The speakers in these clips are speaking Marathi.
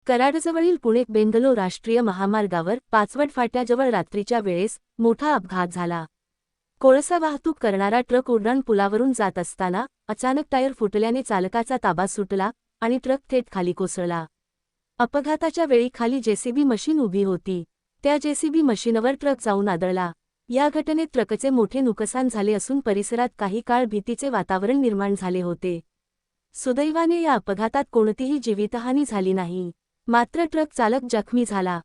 कराडजवळील पुणे-बेंगलोर राष्ट्रीय महामार्गावर पाचवड फाट्याजवळ रात्रीच्या वेळेस मोठा अपघात झाला. कोळसा वाहतूक करणारा ट्रक उड्डाण पुलावरून जात असताना अचानक टायर फुटल्याने चालकाचा ताबा सुटला आणि ट्रक थेट खाली कोसळला. अपघाताच्या वेळी खाली जेसीबी मशीन उभी होती. त्या जेसीबी मशीनवर ट्रक जाऊन आदळला. या घटनेत ट्रकचे मोठे नुकसान झाले असून परिसरात काही काळ भीतीचे वातावरण निर्माण झाले होते. सुदैवाने या अपघातात कोणतीही जीवितहानी झाली नाही. मात्र ट्रक चालक जखमी झाला.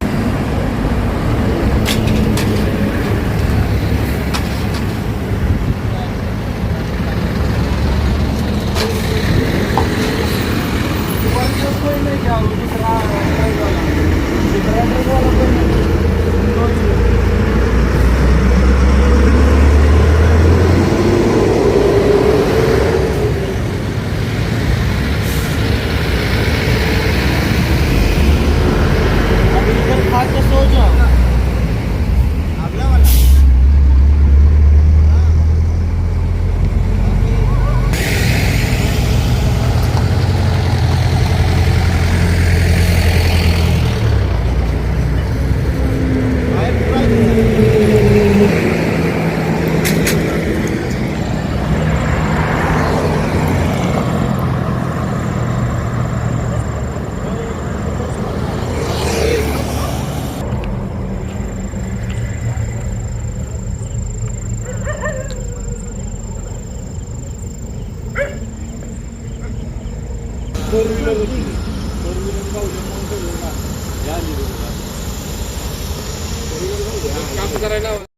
फोर व्हीलर होती. फोर व्हीलर पाहून काम करायला